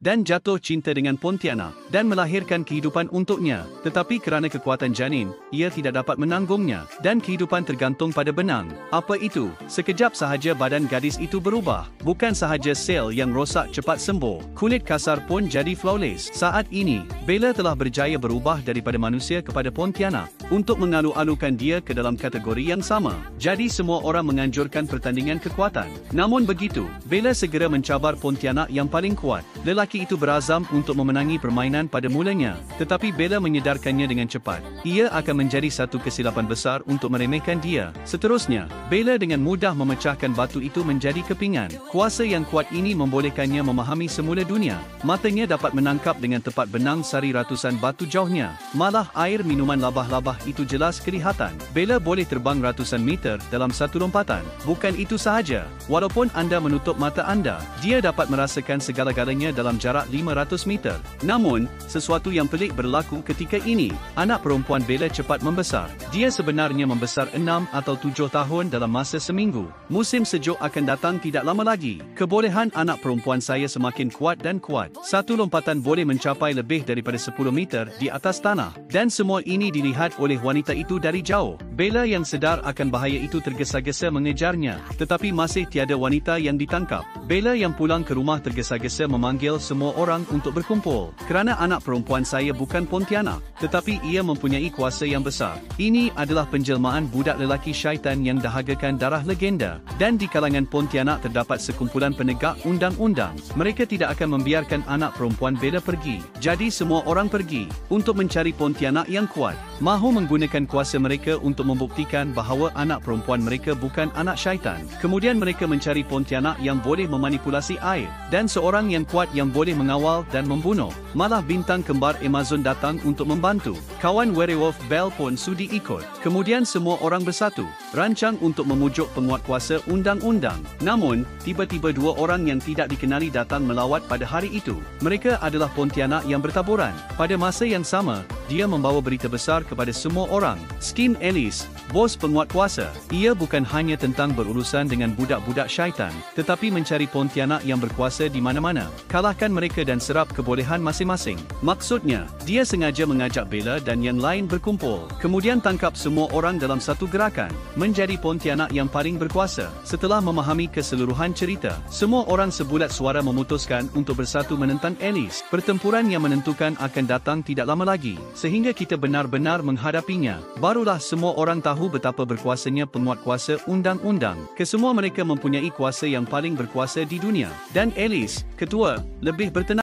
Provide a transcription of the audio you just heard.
dan jatuh cinta dengan Pontianak dan melahirkan kehidupan untuknya. Tetapi kerana kekuatan janin, ia tidak dapat menanggungnya dan kehidupan tergantung pada benang. Apa itu? Sekejap sahaja badan gadis itu berubah. Bukan sahaja sel yang rosak cepat sembuh, kulit kasar pun jadi flawless. Saat ini, Bella telah berjaya berubah daripada manusia kepada Pontianak untuk mengalu-alukan dia ke dalam kategori yang sama. Jadi semua orang menganjurkan pertandingan kekuatan. Namun begitu, Bella segera mencabar Pontianak yang paling kuat. Lelaki itu berazam untuk memenangi permainan pada mulanya, tetapi Bella menyedarkannya dengan cepat. Ia akan menjadi satu kesilapan besar untuk meremehkan dia. Seterusnya, Bella dengan mudah memecahkan batu itu menjadi kepingan. Kuasa yang kuat ini membolehkannya memahami semula dunia. Matanya dapat menangkap dengan tepat benang sari ratusan batu jauhnya. Malah air minuman labah-labah itu jelas kelihatan. Bella boleh terbang ratusan meter dalam satu lompatan. Bukan itu sahaja, walaupun anda menutup mata anda, dia dapat merasakan segala-galanya dalam jarak 500 meter. Namun, sesuatu yang pelik berlaku ketika ini. Anak perempuan Bella cepat membesar. Dia sebenarnya membesar 6 atau 7 tahun dalam masa seminggu. Musim sejuk akan datang tidak lama lagi. Kebolehan anak perempuan saya semakin kuat dan kuat. Satu lompatan boleh mencapai lebih daripada 10 meter di atas tanah. Dan semua ini dilihat oleh wanita itu dari jauh. Bella yang sedar akan bahaya itu tergesa-gesa mengejarnya, tetapi masih tiada wanita yang ditangkap. Bella yang pulang ke rumah tergesa-gesa memanggil semua orang untuk berkumpul. Kerana anak perempuan saya bukan Pontianak, tetapi ia mempunyai kuasa yang besar. Ini adalah penjelmaan budak lelaki syaitan yang dahagakan darah legenda. Dan di kalangan Pontianak terdapat sekumpulan penegak undang-undang. Mereka tidak akan membiarkan anak perempuan Bella pergi. Jadi semua orang pergi untuk mencari Pontianak yang kuat. Mahu menggunakan kuasa mereka untuk membuktikan bahawa anak perempuan mereka bukan anak syaitan. Kemudian mereka mencari Pontianak yang boleh memanipulasi air, dan seorang yang kuat yang boleh mengawal dan membunuh. Malah bintang kembar Amazon datang untuk membantu. Kawan werewolf Belle pun sudi ikut. Kemudian semua orang bersatu, rancang untuk memujuk penguat kuasa undang-undang. Namun, tiba-tiba dua orang yang tidak dikenali datang melawat pada hari itu. Mereka adalah Pontianak yang bertaburan. Pada masa yang sama, dia membawa berita besar kepada semua orang. Skim Ellis, bos penguat kuasa. Ia bukan hanya tentang berurusan dengan budak-budak syaitan, tetapi mencari Pontianak yang berkuasa di mana-mana. Kalahkan mereka dan serap kebolehan masing-masing. Maksudnya, dia sengaja mengajak Bella dan yang lain berkumpul. Kemudian tangkap semua orang dalam satu gerakan, menjadi Pontianak yang paling berkuasa. Setelah memahami keseluruhan cerita, semua orang sebulat suara memutuskan untuk bersatu menentang Ellis. Pertempuran yang menentukan akan datang tidak lama lagi, sehingga kita benar-benar menghadapinya. Barulah semua orang tahu betapa berkuasanya penguat kuasa undang-undang. Kesemua mereka mempunyai kuasa yang paling berkuasa di dunia. Dan Ellis, ketua, lebih bertenang.